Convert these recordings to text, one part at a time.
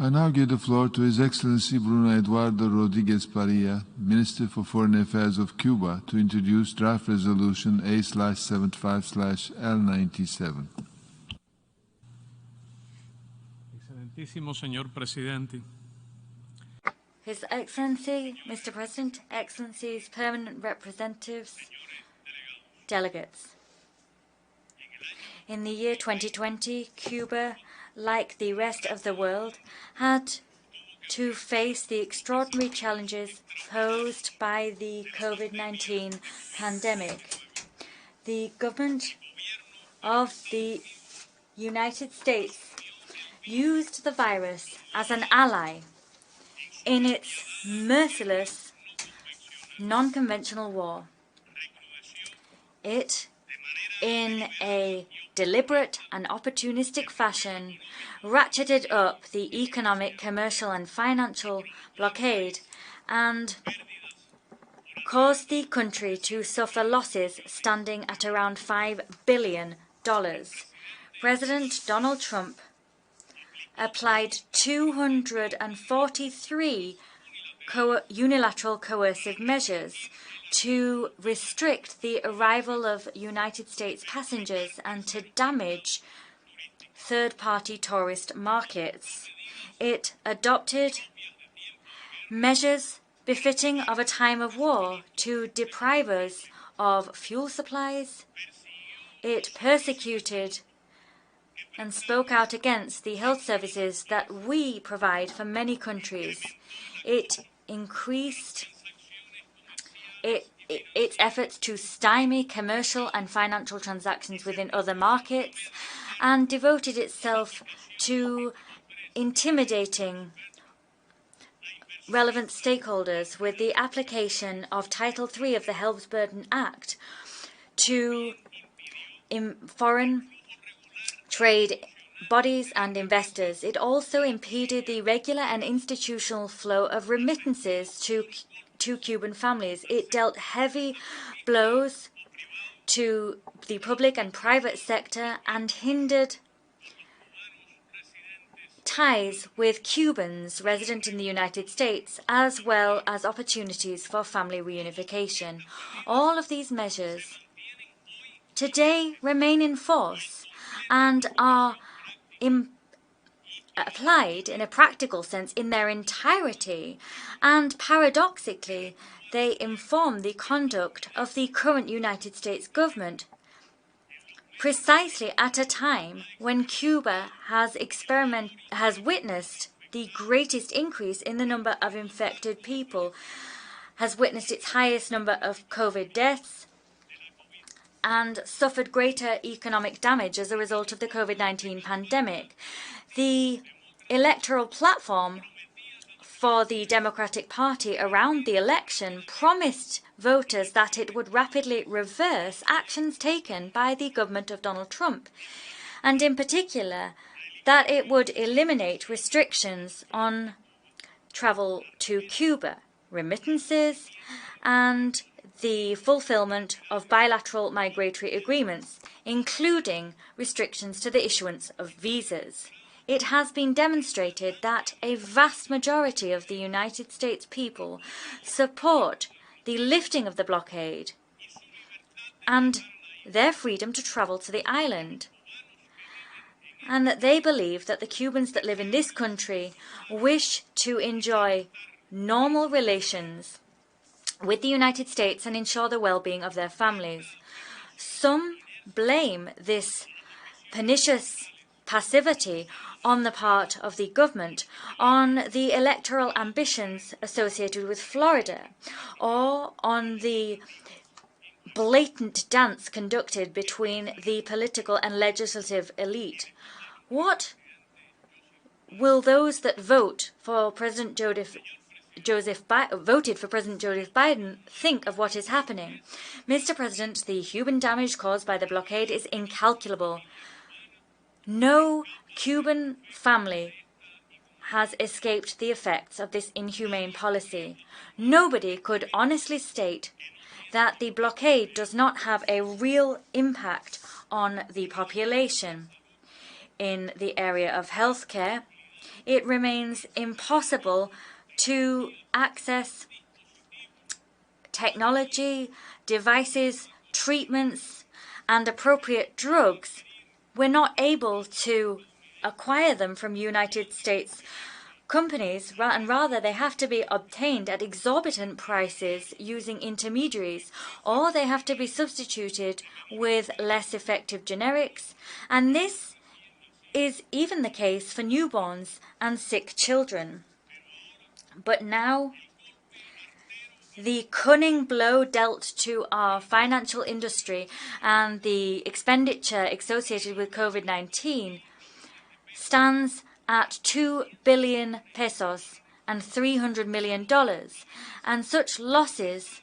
I now give the floor to His Excellency Bruno Rodríguez Parilla, Minister for Foreign Affairs of Cuba, to introduce Draft Resolution A/75/L97. Excelentísimo Señor Presidente. His Excellency, Mr. President, Excellencies, permanent representatives, delegates. In the year 2020, Cuba, like the rest of the world, had to face the extraordinary challenges posed by the COVID-19 pandemic. The government of the United States used the virus as an ally in its merciless, non-conventional war. It, in a deliberate and opportunistic fashion, ratcheted up the economic, commercial and financial blockade and caused the country to suffer losses standing at around $5 billion. President Donald Trump applied 243 unilateral coercive measures to restrict the arrival of United States passengers and to damage third-party tourist markets. It adopted measures befitting of a time of war to deprive us of fuel supplies. It persecuted and spoke out against the health services that we provide for many countries. It increased its efforts to stymie commercial and financial transactions within other markets and devoted itself to intimidating relevant stakeholders with the application of Title III of the Helms-Burton Act to foreign trade bodies and investors. It also impeded the regular and institutional flow of remittances to Cuban families. It dealt heavy blows to the public and private sector and hindered ties with Cubans resident in the United States, as well as opportunities for family reunification. All of these measures today remain in force and are applied in a practical sense in their entirety, and paradoxically they inform the conduct of the current United States government, precisely at a time when Cuba has witnessed the greatest increase in the number of infected people, has witnessed its highest number of COVID deaths, and suffered greater economic damage as a result of the COVID-19 pandemic. The electoral platform for the Democratic Party around the election promised voters that it would rapidly reverse actions taken by the government of Donald Trump, and in particular that it would eliminate restrictions on travel to Cuba, remittances, and the fulfillment of bilateral migratory agreements, including restrictions to the issuance of visas. It has been demonstrated that a vast majority of the United States people support the lifting of the blockade and their freedom to travel to the island, and that they believe that the Cubans that live in this country wish to enjoy normal relations with the United States and ensure the well-being of their families. Some blame this pernicious passivity on the part of the government on the electoral ambitions associated with Florida, or on the blatant dance conducted between the political and legislative elite. What will those that voted for President Joseph Biden think of what is happening? Mr. President, the human damage caused by the blockade is incalculable. No Cuban family has escaped the effects of this inhumane policy. Nobody could honestly state that the blockade does not have a real impact on the population. In the area of healthcare, it remains impossible to access technology, devices, treatments, and appropriate drugs. We're not able to acquire them from United States companies, and rather they have to be obtained at exorbitant prices using intermediaries, or they have to be substituted with less effective generics. And this is even the case for newborns and sick children. But now, the cunning blow dealt to our financial industry and the expenditure associated with COVID-19 stands at 2 billion pesos and $300 million. And such losses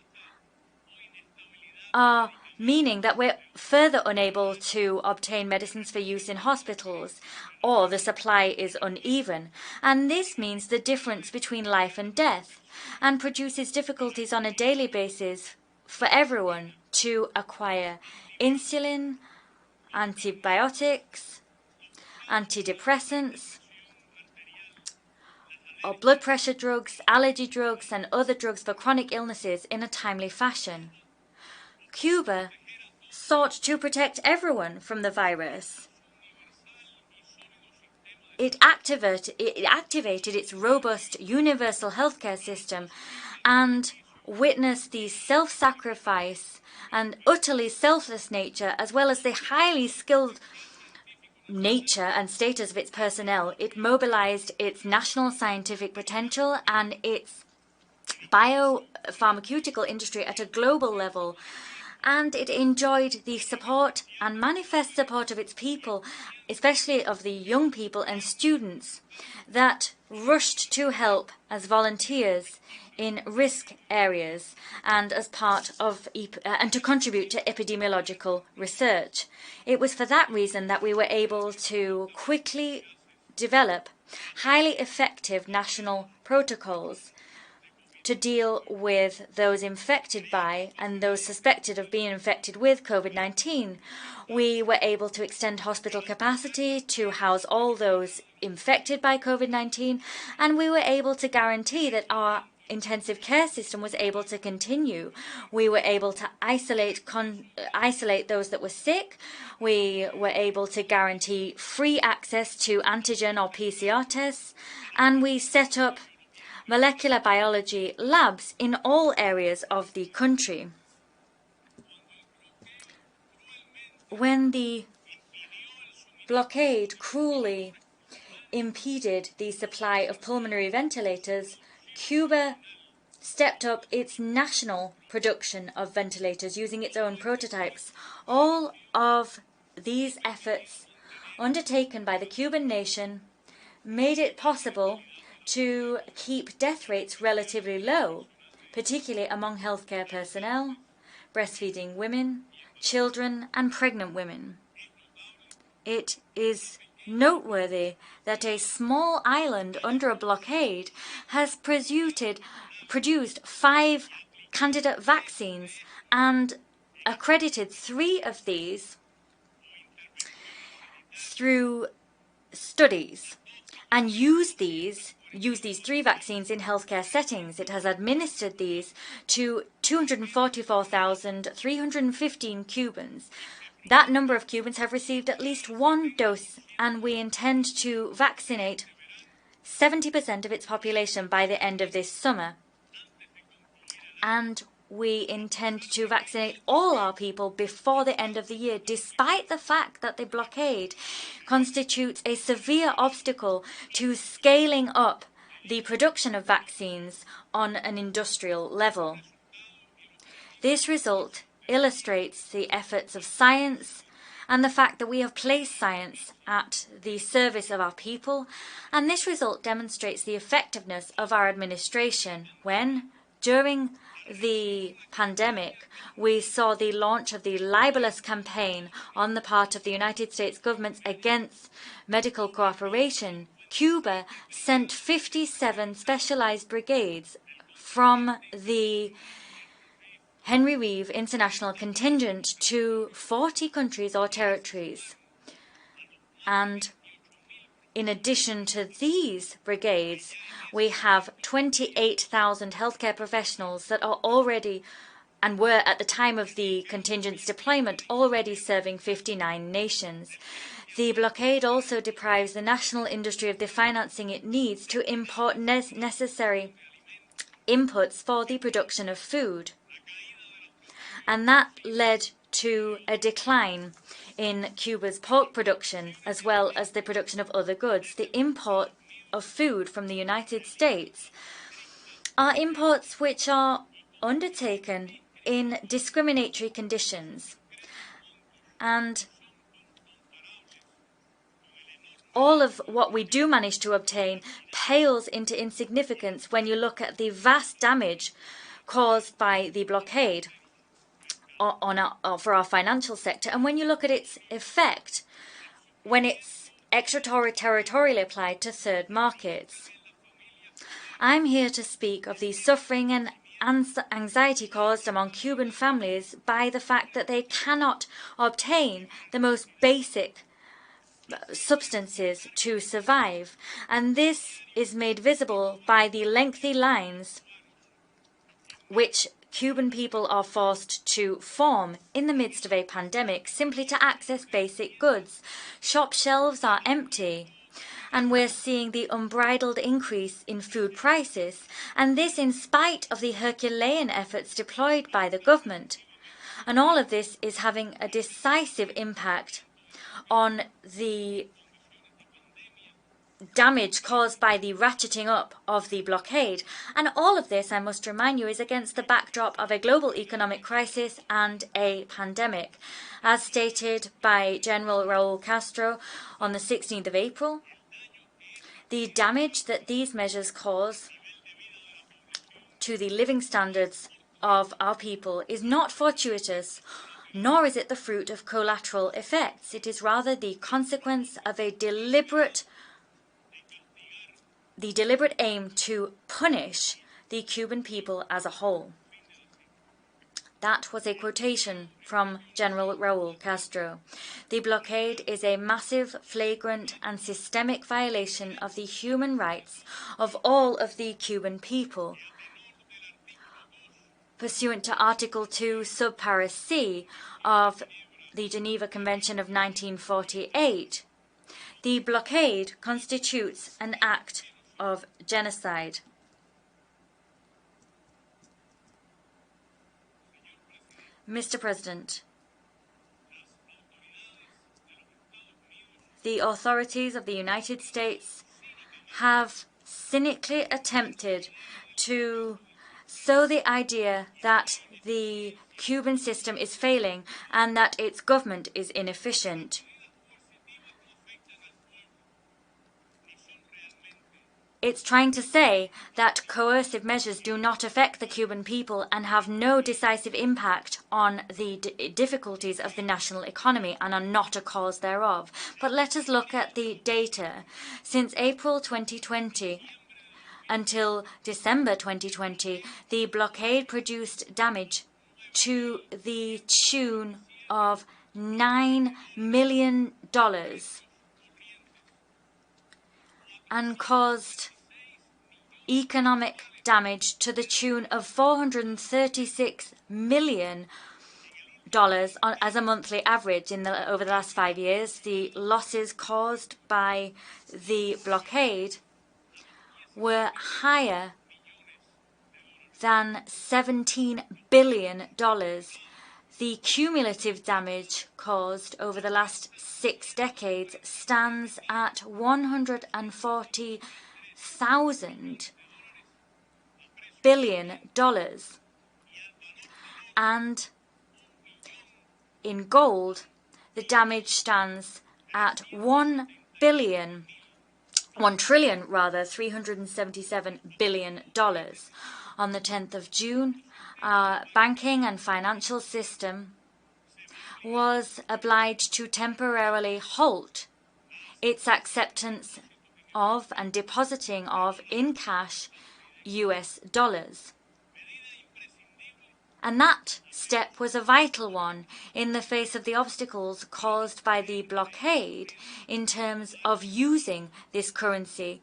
are meaning that we're further unable to obtain medicines for use in hospitals, or the supply is uneven. And this means the difference between life and death, and produces difficulties on a daily basis for everyone to acquire insulin, antibiotics, antidepressants, or blood pressure drugs, allergy drugs, and other drugs for chronic illnesses in a timely fashion. Cuba sought to protect everyone from the virus. It activated its robust universal healthcare system and witnessed the self-sacrifice and utterly selfless nature, as well as the highly skilled nature and status of its personnel. It mobilized its national scientific potential and its biopharmaceutical industry at a global level, and it enjoyed the support and manifest support of its people, especially of the young people and students that rushed to help as volunteers in risk areas and as part of and to contribute to epidemiological research. It was for that reason that we were able to quickly develop highly effective national protocols to deal with those infected by and those suspected of being infected with COVID-19. We were able to extend hospital capacity to house all those infected by COVID-19, and we were able to guarantee that our intensive care system was able to continue. We were able to isolate those that were sick. We were able to guarantee free access to antigen or PCR tests, and we set up molecular biology labs in all areas of the country. When the blockade cruelly impeded the supply of pulmonary ventilators, Cuba stepped up its national production of ventilators using its own prototypes. All of these efforts undertaken by the Cuban nation made it possible to keep death rates relatively low, particularly among healthcare personnel, breastfeeding women, children, and pregnant women. It is noteworthy that a small island under a blockade has produced 5 candidate vaccines and accredited 3 of these through studies, and used these 3 vaccines in healthcare settings. It has administered these to 244,315 Cubans. That number of Cubans have received at least 1 dose, and we intend to vaccinate 70% of its population by the end of this summer. And we intend to vaccinate all our people before the end of the year, despite the fact that the blockade constitutes a severe obstacle to scaling up the production of vaccines on an industrial level. This result illustrates the efforts of science and the fact that we have placed science at the service of our people, and this result demonstrates the effectiveness of our administration when, during the pandemic, we saw the launch of the libelous campaign on the part of the United States government against medical cooperation. Cuba sent 57 specialized brigades from the Henry Reeve International Contingent to 40 countries or territories. And in addition to these brigades, we have 28,000 healthcare professionals that are already and were at the time of the contingent's deployment already serving 59 nations. The blockade also deprives the national industry of the financing it needs to import necessary inputs for the production of food. And that led to a decline in Cuba's pork production, as well as the production of other goods. The import of food from the United States are imports which are undertaken in discriminatory conditions. And all of what we do manage to obtain pales into insignificance when you look at the vast damage caused by the blockade for our financial sector, and when you look at its effect when it's extraterritorially applied to third markets. I'm here to speak of the suffering and anxiety caused among Cuban families by the fact that they cannot obtain the most basic substances to survive, and this is made visible by the lengthy lines which Cuban people are forced to form in the midst of a pandemic simply to access basic goods. Shop shelves are empty, and we're seeing the unbridled increase in food prices, and this in spite of the Herculean efforts deployed by the government. And all of this is having a decisive impact on the damage caused by the ratcheting up of the blockade. And all of this, I must remind you, is against the backdrop of a global economic crisis and a pandemic. As stated by General Raul Castro on the 16th of April, the damage that these measures cause to the living standards of our people is not fortuitous, nor is it the fruit of collateral effects. It is rather the consequence of a deliberate aim to punish the Cuban people as a whole. That was a quotation from General Raul Castro. The blockade is a massive, flagrant, and systemic violation of the human rights of all of the Cuban people. Pursuant to Article 2, Subpara C of the Geneva Convention of 1948, the blockade constitutes an act of genocide. Mr. President, the authorities of the United States have cynically attempted to sow the idea that the Cuban system is failing and that its government is inefficient. It's trying to say that coercive measures do not affect the Cuban people and have no decisive impact on the difficulties of the national economy and are not a cause thereof. But let us look at the data. Since April 2020 until December 2020, the blockade produced damage to the tune of $9 million and caused economic damage to the tune of $436 million as a monthly average over the last 5 years. The losses caused by the blockade were higher than $17 billion. The cumulative damage caused over the last 6 decades stands at $140,000 billion. And in gold, the damage stands at $377 billion. On the 10th of June, our banking and financial system was obliged to temporarily halt its acceptance of and depositing of in cash US dollars. And that step was a vital one in the face of the obstacles caused by the blockade in terms of using this currency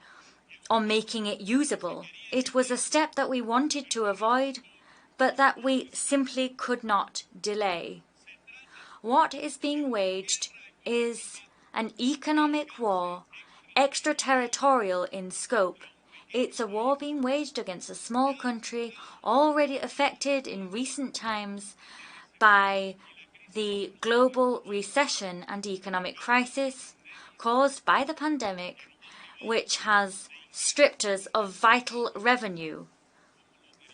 or making it usable. It was a step that we wanted to avoid, but that we simply could not delay. What is being waged is an economic war, extraterritorial in scope. It's a war being waged against a small country already affected in recent times by the global recession and economic crisis caused by the pandemic, which has stripped us of vital revenue,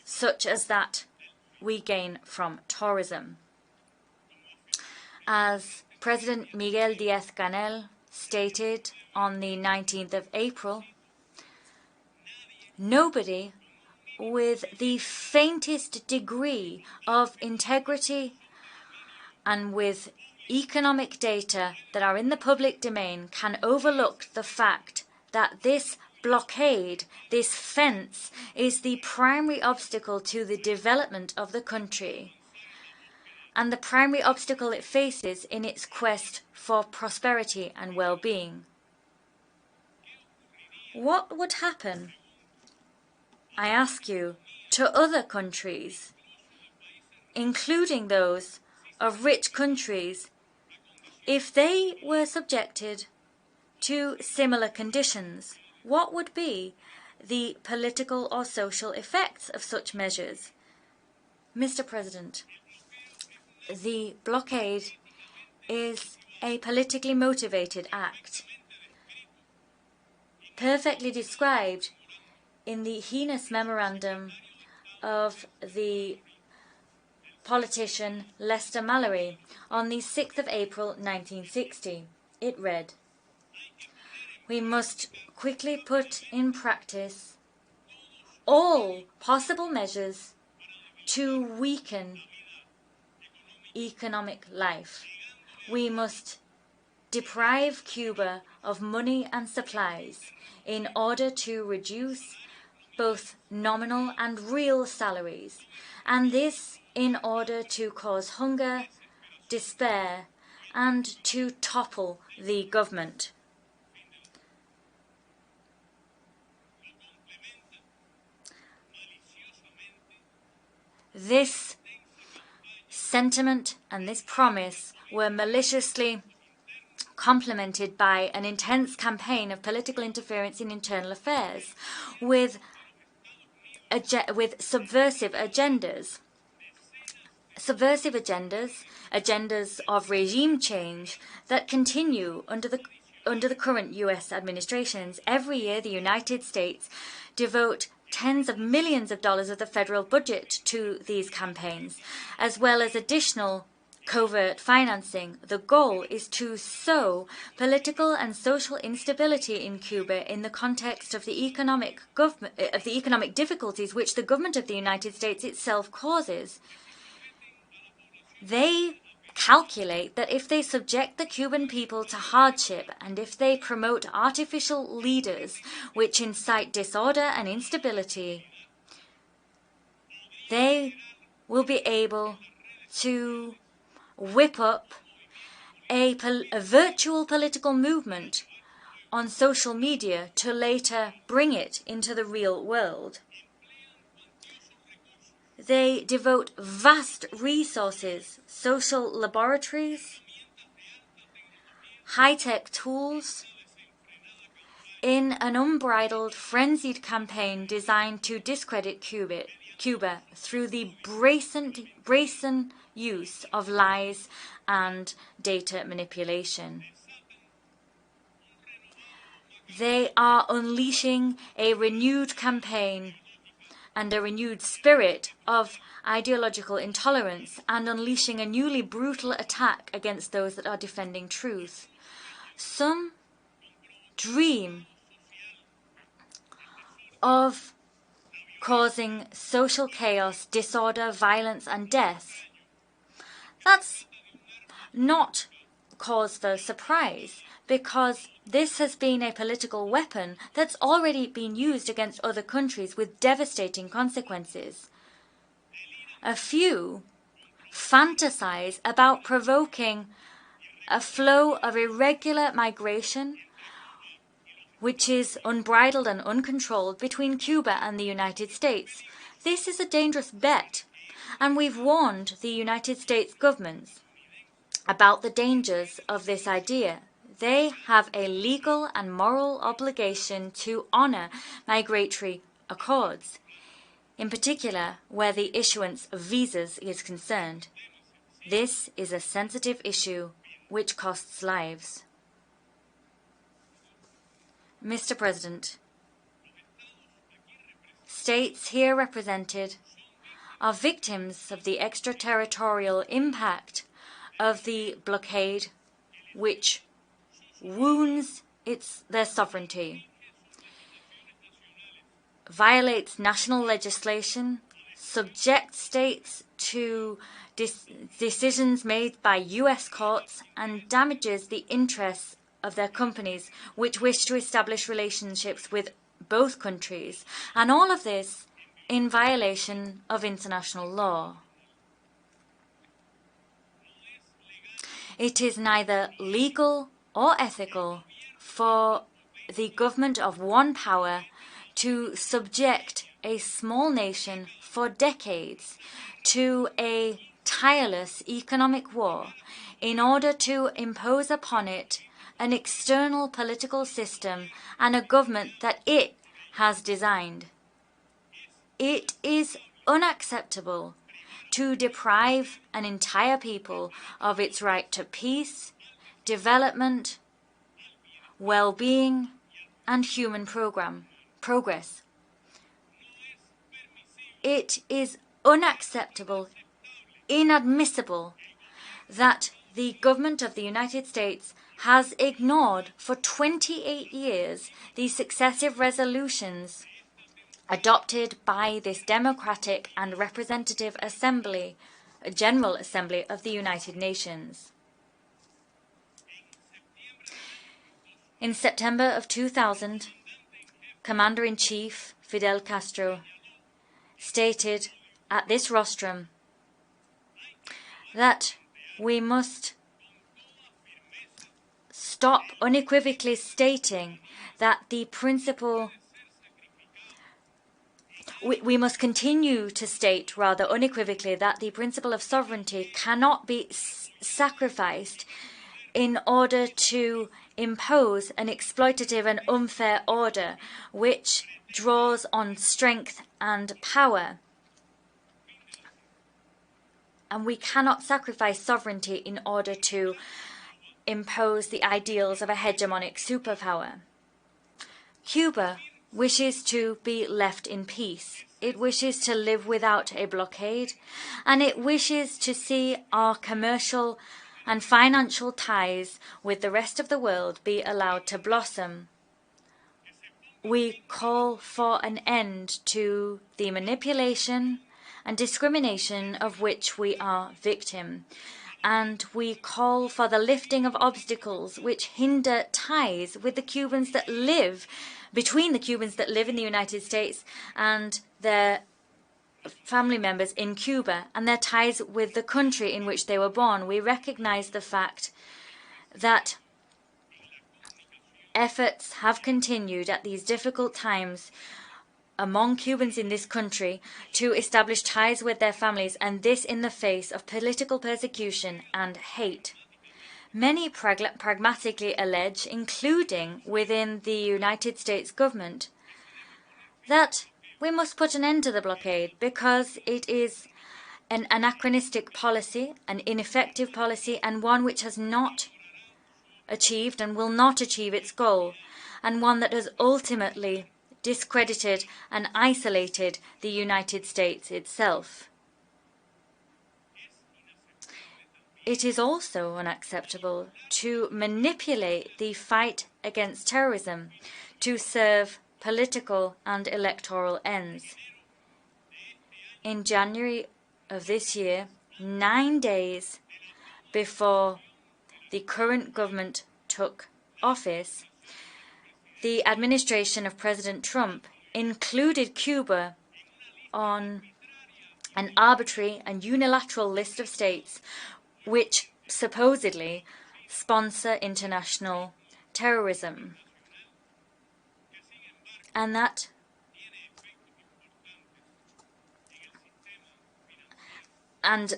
such as that we gain from tourism. As President Miguel Díaz-Canel stated on the 19th of April, nobody with the faintest degree of integrity and with economic data that are in the public domain can overlook the fact that this blockade, this fence, is the primary obstacle to the development of the country and the primary obstacle it faces in its quest for prosperity and well-being. What would happen, I ask you, to other countries, including those of rich countries, if they were subjected to similar conditions? What would be the political or social effects of such measures? Mr. President, the blockade is a politically motivated act, perfectly described in the heinous memorandum of the politician Lester Mallory on the 6th of April 1960. It read, "We must quickly put in practice all possible measures to weaken economic life. We must deprive Cuba of money and supplies in order to reduce both nominal and real salaries, and this in order to cause hunger, despair, and to topple the government." This sentiment and this promise were maliciously complemented by an intense campaign of political interference in internal affairs with subversive agendas. Agendas of regime change that continue under the current U.S. administrations. Every year, the United States devote tens of millions of dollars of the federal budget to these campaigns, as well as additional covert financing. The goal is to sow political and social instability in Cuba in the context of the economic difficulties which the government of the United States itself causes. They calculate that if they subject the Cuban people to hardship and if they promote artificial leaders which incite disorder and instability, they will be able to whip up a virtual political movement on social media to later bring it into the real world. They devote vast resources, social laboratories, high-tech tools, in an unbridled, frenzied campaign designed to discredit Cuba through the brazen use of lies and data manipulation. They are unleashing a renewed campaign and a renewed spirit of ideological intolerance and unleashing a newly brutal attack against those that are defending truth. Some dream of causing social chaos, disorder, violence, and death. That's not cause for surprise, because this has been a political weapon that's already been used against other countries with devastating consequences. A few fantasize about provoking a flow of irregular migration which is unbridled and uncontrolled between Cuba and the United States. This is a dangerous bet, and we've warned the United States governments about the dangers of this idea. They have a legal and moral obligation to honor migratory accords, in particular where the issuance of visas is concerned. This is a sensitive issue which costs lives. Mr. President, states here represented are victims of the extraterritorial impact of the blockade, which wounds their sovereignty, violates national legislation, subjects states to decisions made by U.S. courts, and damages the interests of their companies which wish to establish relationships with both countries, and all of this in violation of international law. It is neither legal or ethical for the government of one power to subject a small nation for decades to a tireless economic war in order to impose upon it an external political system and a government that it has designed. It is unacceptable to deprive an entire people of its right to peace, development, well-being, and human progress. It is unacceptable, inadmissible, that the government of the United States has ignored for 28 years the successive resolutions adopted by this democratic and representative assembly, General Assembly of the United Nations. In September of 2000, Commander-in-Chief Fidel Castro stated at this rostrum that we must stop unequivocally stating that the principle we must continue to state rather unequivocally that the principle of sovereignty cannot be sacrificed in order to impose an exploitative and unfair order which draws on strength and power. And we cannot sacrifice sovereignty in order to impose the ideals of a hegemonic superpower. Cuba wishes to be left in peace. It wishes to live without a blockade, and it wishes to see our commercial and financial ties with the rest of the world be allowed to blossom. We call for an end to the manipulation and discrimination of which we are victim, and we call for the lifting of obstacles which hinder ties with the Cubans that live between the Cubans that live in the United States and their family members in Cuba and their ties with the country in which they were born. We recognize the fact that efforts have continued at these difficult times among Cubans in this country to establish ties with their families, and this in the face of political persecution and hate. Many pragmatically allege, including within the United States government, that we must put an end to the blockade because it is an anachronistic policy, an ineffective policy, and one which has not achieved and will not achieve its goal, and one that has ultimately discredited and isolated the United States itself. It is also unacceptable to manipulate the fight against terrorism to serve political and electoral ends. In January of this year, 9 days before the current government took office, the administration of President Trump included Cuba on an arbitrary and unilateral list of states which supposedly sponsor international terrorism. And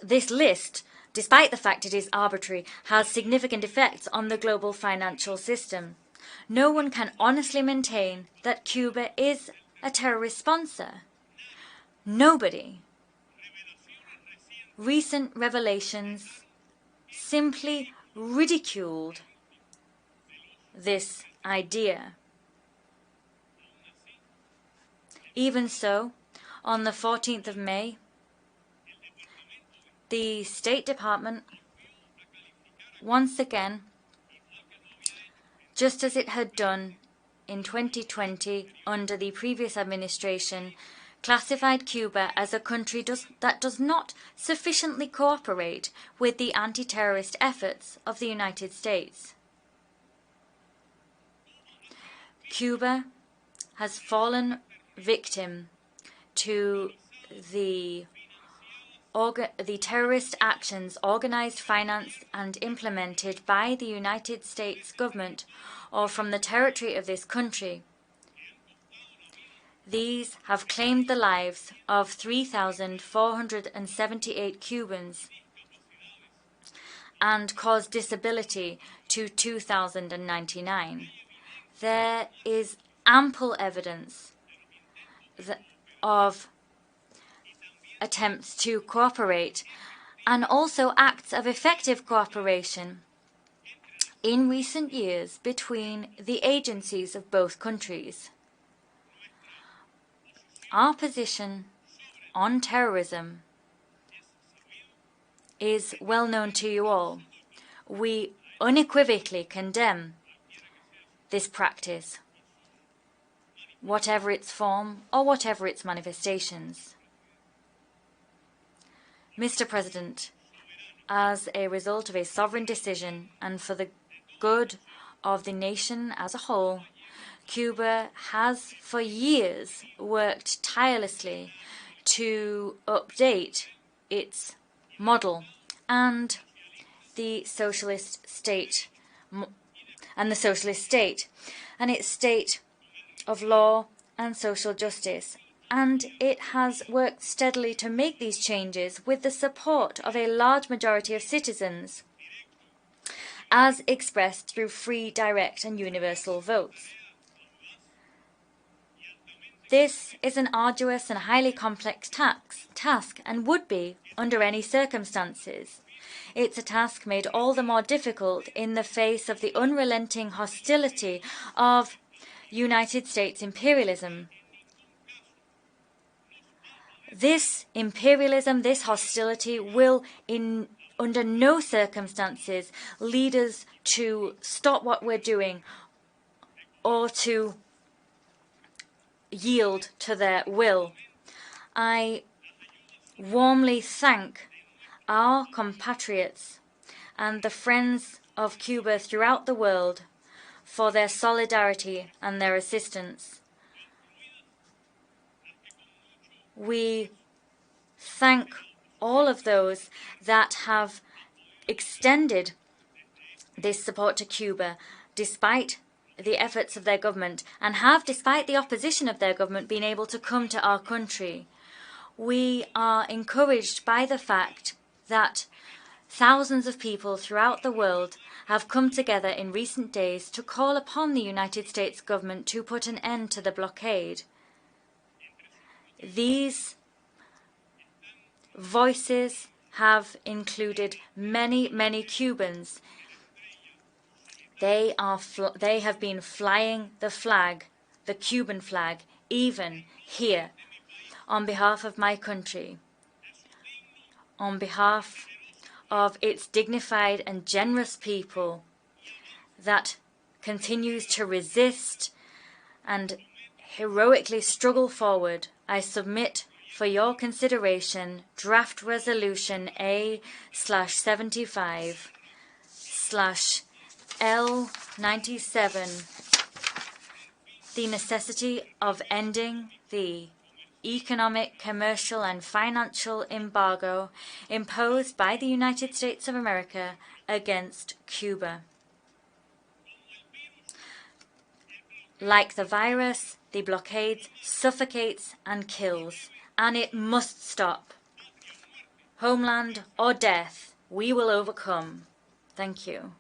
this list, despite the fact it is arbitrary, has significant effects on the global financial system. No one can honestly maintain that Cuba is a terrorist sponsor. Nobody. Recent revelations simply ridiculed this idea. Even so, on the 14th of May, the State Department, once again, just as it had done in 2020 under the previous administration, classified Cuba as a country that does not sufficiently cooperate with the anti-terrorist efforts of the United States. Cuba has fallen victim to the terrorist actions organized, financed, and implemented by the United States government or from the territory of this country. These have claimed the lives of 3,478 Cubans and caused disability to 2,099. There is ample evidence of attempts to cooperate and also acts of effective cooperation in recent years between the agencies of both countries. Our position on terrorism is well known to you all. We unequivocally condemn this practice, whatever its form or whatever its manifestations. Mr. President, as a result of a sovereign decision and for the good of the nation as a whole, Cuba has for years worked tirelessly to update its model and the socialist state and its state of law and social justice. And it has worked steadily to make these changes with the support of a large majority of citizens, as expressed through free, direct, and universal votes. This is an arduous and highly complex task and would be under any circumstances. It's a task made all the more difficult in the face of the unrelenting hostility of United States imperialism. This imperialism, this hostility will under no circumstances lead us to stop what we're doing or to yield to their will. I warmly thank our compatriots and the friends of Cuba throughout the world for their solidarity and their assistance. We thank all of those that have extended this support to Cuba despite the efforts of their government and have, despite the opposition of their government, been able to come to our country. We are encouraged by the fact that thousands of people throughout the world have come together in recent days to call upon the United States government to put an end to the blockade. These voices have included many, many Cubans. They have been flying the flag, the Cuban flag, even here, on behalf of my country, on behalf of its dignified and generous people that continues to resist and heroically struggle forward. I submit for your consideration Draft Resolution A/L97, the necessity of ending the economic, commercial, and financial embargo imposed by the United States of America against Cuba. Like the virus, the blockade suffocates and kills, and it must stop. Homeland or death, we will overcome. Thank you.